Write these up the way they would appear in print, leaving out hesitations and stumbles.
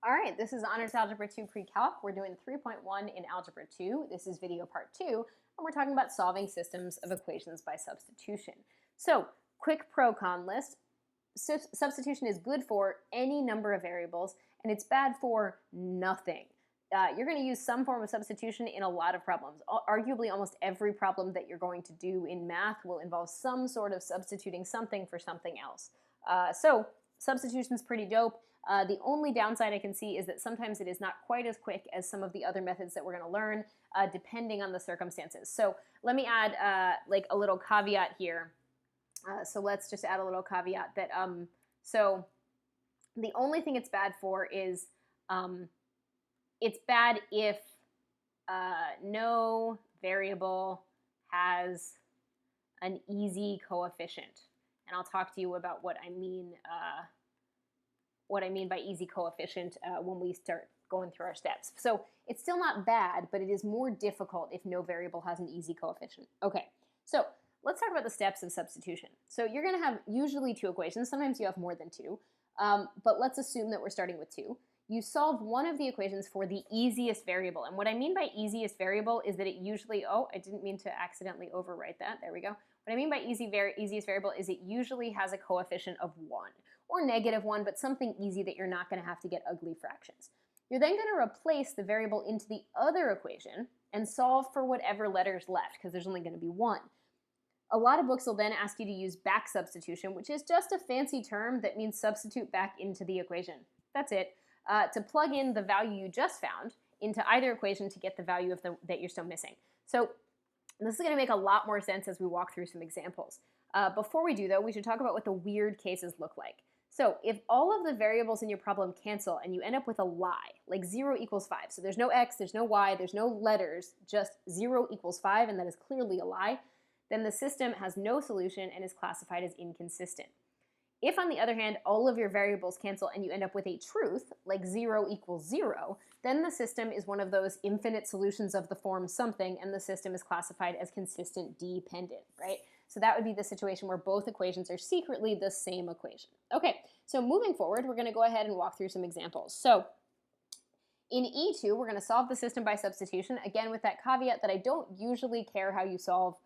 All right, this is Honors Algebra 2 Pre-Calc. We're doing 3.1 in Algebra 2. This is video part 2, and we're talking about solving systems of equations by substitution. So, quick pro-con list. Substitution is good for any number of variables, and it's bad for nothing. You're going to use some form of substitution in a lot of problems. Arguably, almost every problem that you're going to do in math will involve some sort of substituting something for something else. So, substitution's pretty dope. The only downside I can see is that sometimes it is not quite as quick as some of the other methods that we're going to learn, depending on the circumstances. So let me add like a little caveat here. So let's just add a little caveat that so the only thing it's bad for is it's bad if no variable has an easy coefficient. And I'll talk to you about what I mean by easy coefficient when we start going through our steps. So it's still not bad, but it is more difficult if no variable has an easy coefficient. Okay, so let's talk about the steps of substitution. So you're going to have usually two equations. Sometimes you have more than two, but let's assume that we're starting with two. You solve one of the equations for the easiest variable. And what I mean by easiest variable is that it usually, oh, I didn't mean to accidentally overwrite that. There we go. What I mean by easiest variable is it usually has a coefficient of 1 or -1, but something easy that you're not going to have to get ugly fractions. You're then going to replace the variable into the other equation and solve for whatever letter's left, because there's only going to be one. A lot of books will then ask you to use back substitution, which is just a fancy term that means substitute back into the equation. That's it. To plug in the value you just found into either equation to get the value of that you're still missing. So this is going to make a lot more sense as we walk through some examples. Before we do, though, we should talk about what the weird cases look like. So if all of the variables in your problem cancel and you end up with a lie, like 0 equals 5, so there's no x, there's no y, there's no letters, just 0 equals 5, and that is clearly a lie, then the system has no solution and is classified as inconsistent. If, on the other hand, all of your variables cancel and you end up with a truth, like 0 equals 0, then the system is one of those infinite solutions of the form something, and the system is classified as consistent dependent, right? So that would be the situation where both equations are secretly the same equation. Okay, so moving forward, we're going to go ahead and walk through some examples. So in E2, we're going to solve the system by substitution, again with that caveat that I don't usually care how you solve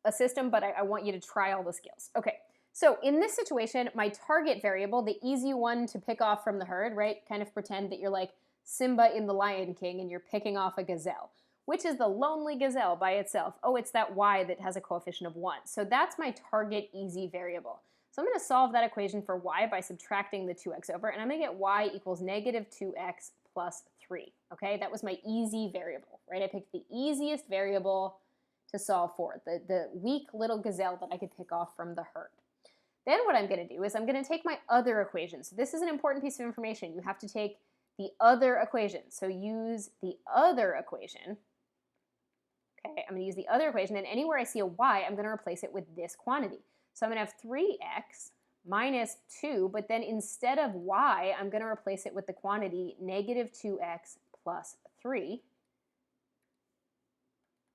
a system, but I want you to try all the skills. Okay. So in this situation, my target variable, the easy one to pick off from the herd, right? Kind of pretend that you're like Simba in The Lion King and you're picking off a gazelle. Which is the lonely gazelle by itself? Oh, it's that y that has a coefficient of 1. So that's my target easy variable. So I'm going to solve that equation for y by subtracting the 2x over, and I'm going to get y equals -2x plus 3. Okay, that was my easy variable, right? I picked the easiest variable to solve for, the weak little gazelle that I could pick off from the herd. Then what I'm going to do is I'm going to take my other equation. So this is an important piece of information. You have to take the other equation. So use the other equation. Okay, I'm going to use the other equation, and anywhere I see a y, I'm going to replace it with this quantity. So I'm going to have 3x minus 2, but then instead of y, I'm going to replace it with the quantity -2x plus 3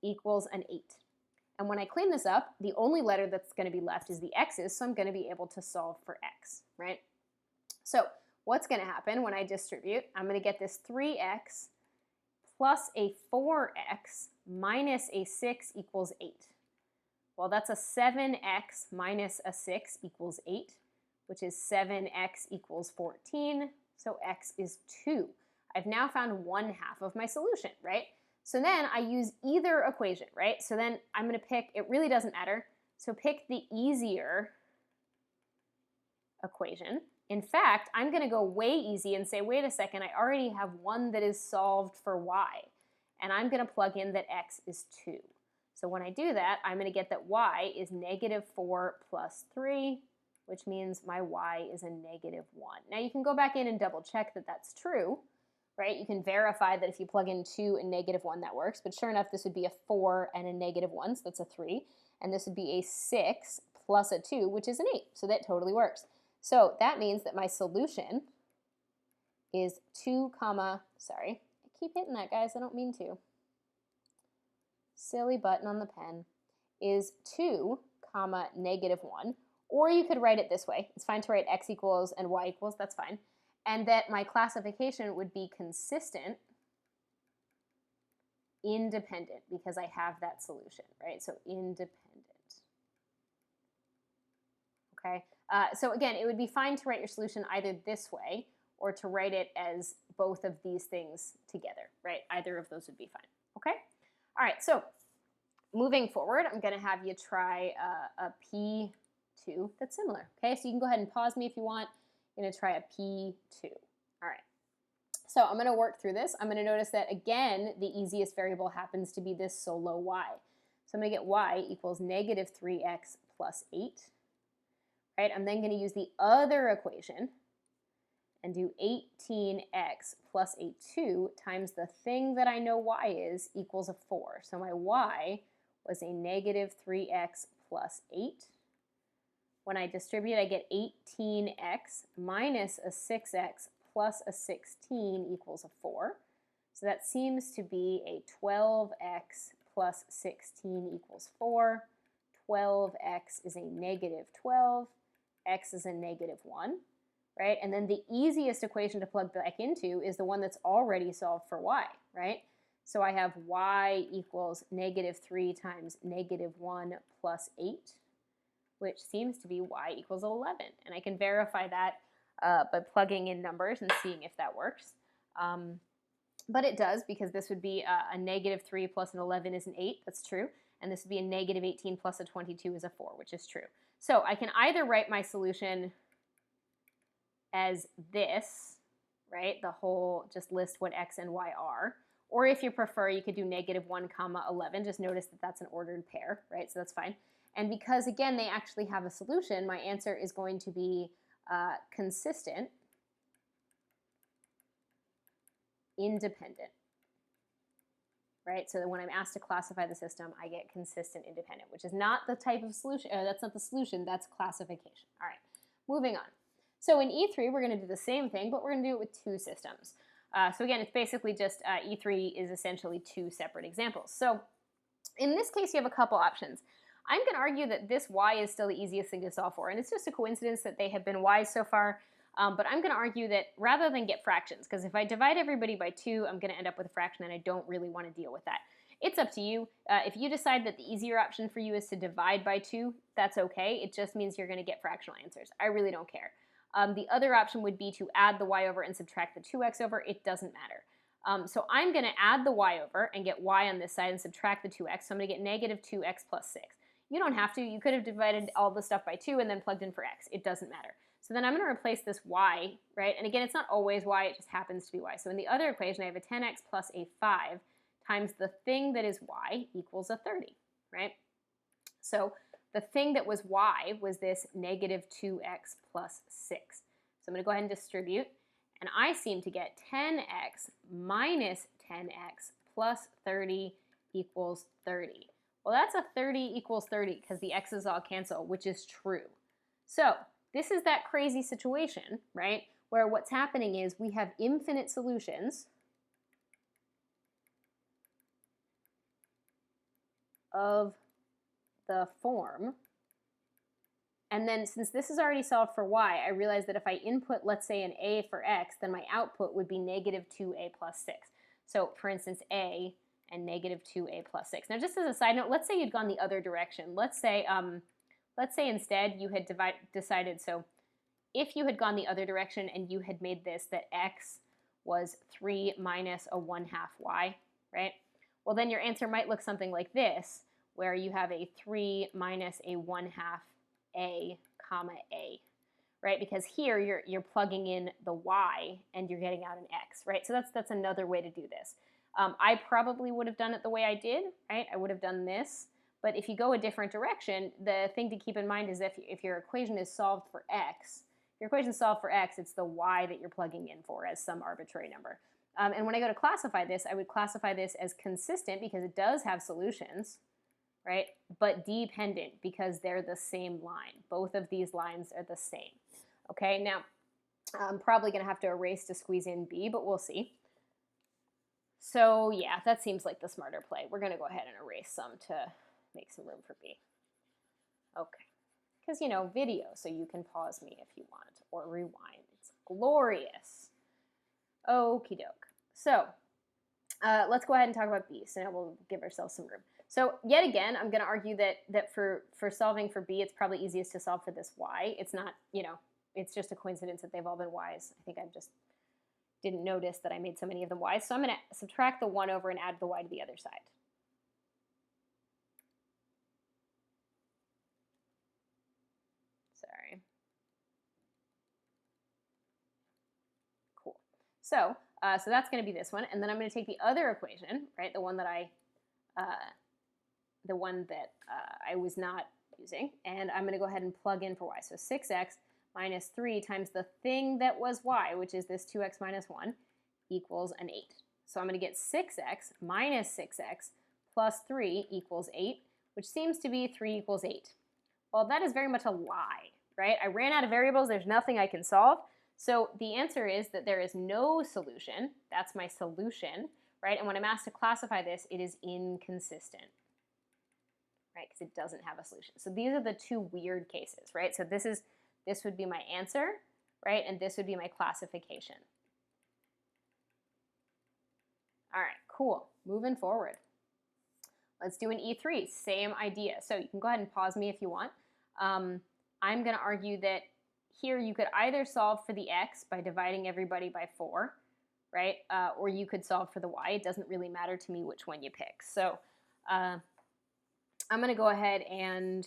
equals an 8. And when I clean this up, the only letter that's going to be left is the x's, so I'm going to be able to solve for x, right? So what's going to happen when I distribute? I'm going to get this 3x plus a 4x minus a 6 equals 8. Well, that's a 7x minus a 6 equals 8, which is 7x equals 14, so x is 2. I've now found 1/2 of my solution, right? So then I use either equation, right? So then I'm going to pick, it really doesn't matter, so pick the easier equation. In fact, I'm going to go way easy and say, wait a second, I already have one that is solved for y, and I'm going to plug in that x is 2. So when I do that, I'm going to get that y is -4 plus 3, which means my y is a -1. Now you can go back in and double check that that's true, right? You can verify that if you plug in 2 and -1, that works. But sure enough, this would be a 4 and a -1, so that's a 3. And this would be a 6 plus a 2, which is an 8. So that totally works. So that means that my solution is 2, sorry. I keep hitting that, guys. I don't mean to. Silly button on the pen. Is 2, -1. Or you could write it this way. It's fine to write x equals and y equals. That's fine. and that my classification would be consistent, independent, because I have that solution, right? So independent. Okay, so again, it would be fine to write your solution either this way or to write it as both of these things together, right? Either of those would be fine, okay? All right, so moving forward, I'm going to have you try a P2 that's similar, okay? So you can go ahead and pause me if you want. I'm going to try a P2. All right, so I'm going to work through this. I'm going to notice that, again, the easiest variable happens to be this solo y. So I'm going to get y equals negative 3x plus 8. Right? I'm then going to use the other equation and do 18x plus a 2 times the thing that I know y is equals a 4. So my y was a negative 3x plus 8. When I distribute, I get 18x minus a 6x plus a 16 equals a 4. So that seems to be a 12x plus 16 equals 4. 12x is a negative 12. X is a negative 1, right? And then the easiest equation to plug back into is the one that's already solved for y, right? So I have y equals negative 3 times negative 1 plus 8, which seems to be y equals 11. And I can verify that by plugging in numbers and seeing if that works. But it does, because this would be a negative 3 plus an 11 is an 8. That's true. And this would be a negative 18 plus a 22 is a 4, which is true. So I can either write my solution as this, right? The whole, just list what x and y are. Or if you prefer, you could do negative 1 comma 11. Just notice that that's an ordered pair, right? So that's fine. And because, again, they actually have a solution, my answer is going to be consistent, independent. Right? So that when I'm asked to classify the system, I get consistent, independent, which is not the type of solution, that's not the solution, that's classification. All right, moving on. So in E3, we're going to do the same thing, but we're going to do it with two systems. So again, it's basically just E3 is essentially two separate examples. So in this case, you have a couple options. I'm going to argue that this y is still the easiest thing to solve for, and it's just a coincidence that they have been y's so far. But I'm going to argue that rather than get fractions, because if I divide everybody by 2, I'm going to end up with a fraction, and I don't really want to deal with that. It's up to you. If you decide that the easier option for you is to divide by 2, that's okay. It just means you're going to get fractional answers. I really don't care. The other option would be to add the y over and subtract the 2x over. It doesn't matter. So I'm going to add the y over and get y on this side and subtract the 2x. So I'm going to get negative 2x plus 6. You don't have to. You could have divided all the stuff by 2 and then plugged in for x. It doesn't matter. So then I'm going to replace this y, right? And again, it's not always y, it just happens to be y. So in the other equation, I have a 10x plus a 5 times the thing that is y equals a 30, right? So the thing that was y was this negative 2x plus 6. So I'm going to go ahead and distribute, and I seem to get 10x minus 10x plus 30 equals 30. Well, that's a 30 equals 30 because the x's all cancel, which is true. So this is that crazy situation, right, where what's happening is we have infinite solutions of the form, and then since this is already solved for y, I realize that if I input, let's say, an a for x, then my output would be negative 2a plus 6. So, for instance, a and negative 2a plus 6. Now, just as a side note, let's say you'd gone the other direction. Let's say instead you had decided, so if you had gone the other direction and you had made this that x was 3 minus a 1/2 y, right? Well, then your answer might look something like this, where you have a 3 minus a 1/2 a comma a, right? Because here you're plugging in the y and you're getting out an x, right? So that's another way to do this. I probably would have done it the way I did, right? I would have done this. But if you go a different direction, the thing to keep in mind is if your equation is solved for x, your equation is solved for x, it's the y that you're plugging in for as some arbitrary number. And when I go to classify this, I would classify this as consistent because it does have solutions, right? But dependent because they're the same line. Both of these lines are the same. Okay, now I'm probably going to have to erase to squeeze in b, but we'll see. So yeah, that seems like the smarter play. We're going to go ahead and erase some to make some room for b. Okay, because, you know, video, so you can pause me if you want, or rewind. It's Glorious. Okie doke. So let's go ahead and talk about b. So now we'll give ourselves some room. So yet again, I'm going to argue that for solving for b, it's probably easiest to solve for this y. It's not, you know, it's just a coincidence that they've all been y's. I think I just didn't notice that I made so many of them y's. So I'm going to subtract the 1 over and add the y to the other side. Sorry. Cool. So that's going to be this one, and then I'm going to take the other equation, right, the one that I was not using, and I'm going to go ahead and plug in for y. So 6x minus 3 times the thing that was y, which is this 2x minus 1, equals an 8. So I'm going to get 6x minus 6x plus 3 equals 8, which seems to be 3 equals 8. Well, that is very much a lie, right? I ran out of variables. There's nothing I can solve. So the answer is that there is no solution. That's my solution, right? And when I'm asked to classify this, it is inconsistent, right? Because it doesn't have a solution. So these are the two weird cases, right? So this would be my answer, right? And this would be my classification. All right, cool. Moving forward. Let's do an E3, same idea. So you can go ahead and pause me if you want. I'm going to argue that here you could either solve for the x by dividing everybody by 4, right? Or you could solve for the y. It doesn't really matter to me which one you pick. So I'm going to go ahead and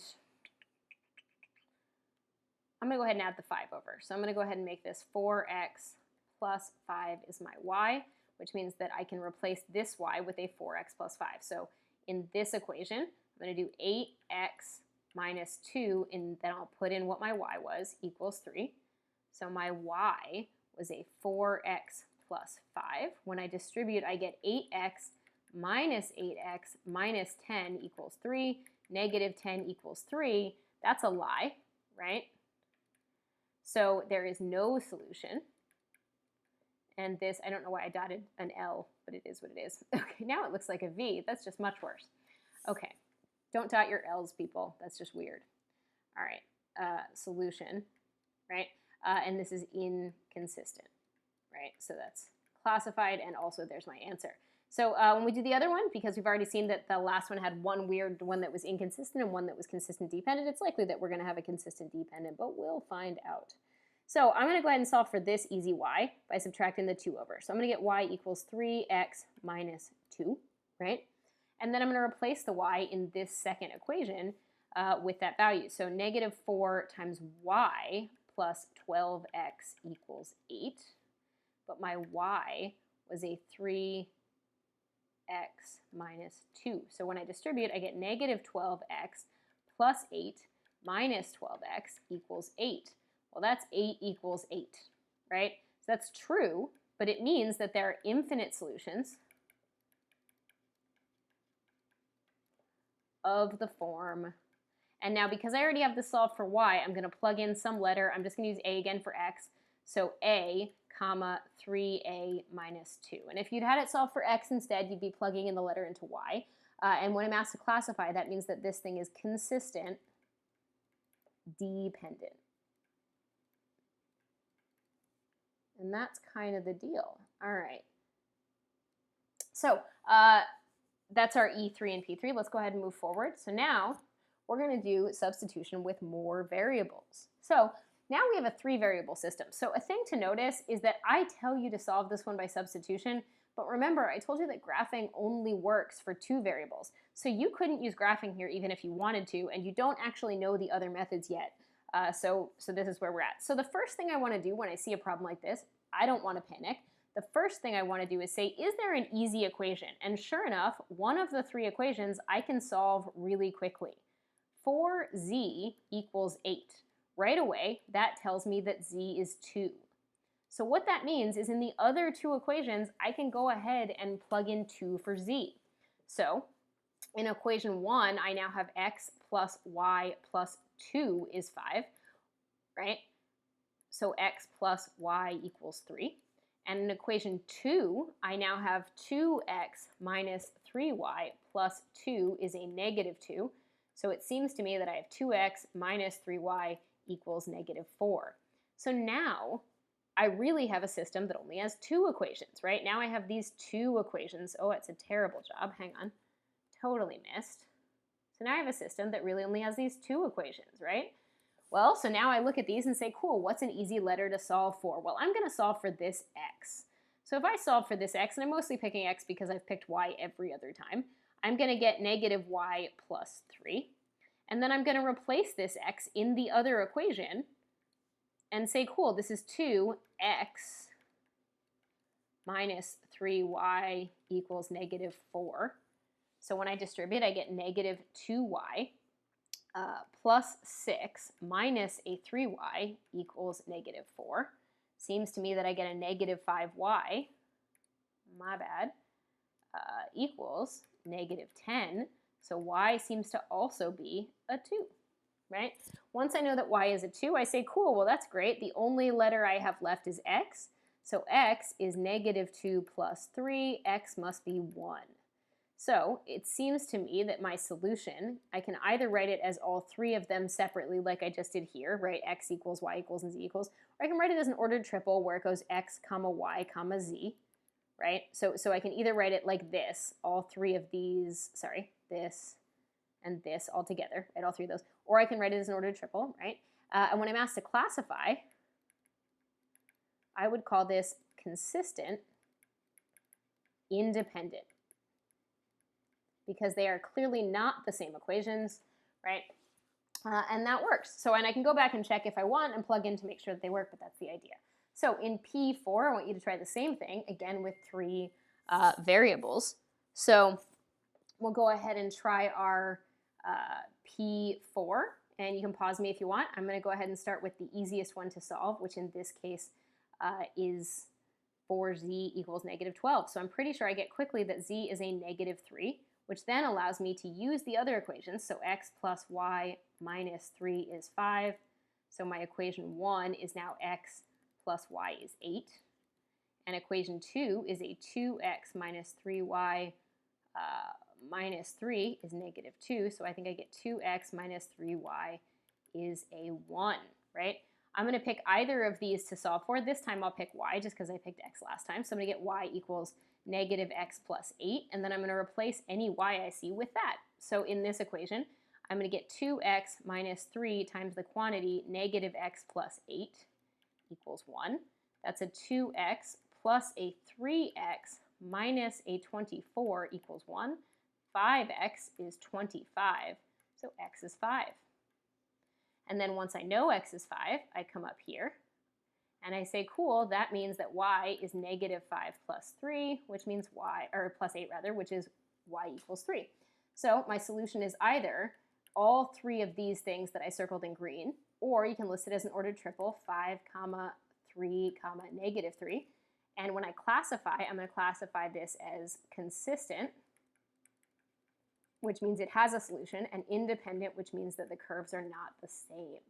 add the 5 over. So I'm going to go ahead and make this 4x plus 5 is my y, which means that I can replace this y with a 4x plus 5. So in this equation, I'm going to do 8x minus 2, and then I'll put in what my y was, equals 3. So my y was a 4x plus 5. When I distribute, I get 8x minus 8x minus 10 equals 3. Negative 10 equals 3. That's a lie, right? So there is no solution. And this, I don't know why I dotted an L, but it is what it is. Okay, now it looks like a V. That's just much worse. Okay, don't dot your L's, people. That's just weird. All right, solution, right? And this is inconsistent, right? So that's classified, and also there's my answer. So when we do the other one, because we've already seen that the last one had one weird one that was inconsistent and one that was consistent dependent, it's likely that we're going to have a consistent dependent, but we'll find out. So I'm going to go ahead and solve for this easy y by subtracting the 2 over. So I'm going to get y equals 3x minus 2, right? And then I'm going to replace the y in this second equation with that value. So negative 4 times y plus 12x equals 8. But my y was a 3x minus 2. So when I distribute, I get negative 12x plus 8 minus 12x equals 8. Well, that's 8 equals 8, right? So that's true, but it means that there are infinite solutions of the form. And now because I already have this solved for y, I'm going to plug in some letter. I'm just going to use a again for x. So a, comma, 3a minus 2. And if you'd had it solved for x instead, you'd be plugging in the letter into y. And when I'm asked to classify, that means that this thing is consistent dependent. And that's kind of the deal. All right. So that's our E3 and P3. Let's go ahead and move forward. So now we're going to do substitution with more variables. So now we have a 3-variable system. So a thing to notice is that I tell you to solve this one by substitution, but remember, I told you that graphing only works for 2 variables. So you couldn't use graphing here even if you wanted to, and you don't actually know the other methods yet. So this is where we're at. So the first thing I want to do when I see a problem like this, I don't want to panic. The first thing I want to do is say, is there an easy equation? And sure enough, one of the 3 equations I can solve really quickly. 4z equals 8. Right away, that tells me that z is 2. So what that means is in the other 2 equations, I can go ahead and plug in 2 for z. So in equation 1, I now have x plus y plus 2 is 5, right? So x plus y equals 3. And in equation 2, I now have 2x minus 3y plus 2 is a negative 2. So it seems to me that I have 2x minus 3y equals negative 4. So now I really have a system that only has two equations, right? Now I have these two equations. Oh, it's a terrible job. Hang on. Totally missed. So now I have a system that really only has these two equations, right? Well, so now I look at these and say, cool, what's an easy letter to solve for? Well, I'm going to solve for this x. So if I solve for this x, and I'm mostly picking x because I've picked y every other time, I'm going to get negative y plus 3. And then I'm going to replace this x in the other equation and say, cool, this is 2x minus 3y equals negative 4. So when I distribute, I get negative 2y plus 6 minus a 3y equals negative 4. Seems to me that I get a negative 5y, my bad, equals negative 10. So y seems to also be a 2, right? Once I know that y is a 2, I say, cool, well, that's great. The only letter I have left is x. So x is negative 2 plus 3. X must be 1. So it seems to me that my solution, I can either write it as all three of them separately like I just did here, right? X equals, y equals, and z equals. Or I can write it as an ordered triple where it goes x, comma, y, comma, z, right? So I can either write it like this, all three of these, sorry, this and this all together, right? All three of those. Or I can write it as an ordered triple, right? And when I'm asked to classify, I would call this consistent independent, because they are clearly not the same equations, right? And that works. So, and I can go back and check if I want and plug in to make sure that they work, but that's the idea. So in P4, I want you to try the same thing, again with three variables. So we'll go ahead and try our P4, and you can pause me if you want. I'm going to go ahead and start with the easiest one to solve, which in this case is 4z equals negative 12. So I'm pretty sure I get quickly that z is a negative 3, which then allows me to use the other equations. So x plus y minus 3 is 5. So my equation 1 is now x plus y is 8. And equation 2 is a 2x minus 3y minus 3 is negative 2. So I think I get 2x minus 3y is a 1, right? I'm going to pick either of these to solve for. This time I'll pick y just because I picked x last time. So I'm going to get y equals negative x plus 8, and then I'm going to replace any y I see with that. So in this equation, I'm going to get 2x minus 3 times the quantity negative x plus 8 equals 1. That's a 2x plus a 3x minus a 24 equals 1. 5x is 25, so x is 5. And then once I know x is 5, I come up here and I say, cool, that means that y is negative 5 plus 3, which means y, or plus 8 rather, which is y equals 3. So my solution is either all three of these things that I circled in green, or you can list it as an ordered triple, 5, comma, 3, comma, negative 3. And when I classify, I'm going to classify this as consistent, which means it has a solution, and independent, which means that the curves are not the same.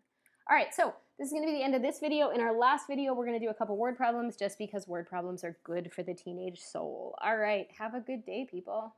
All right, so this is going to be the end of this video. In our last video, we're going to do a couple word problems just because word problems are good for the teenage soul. All right, have a good day, people.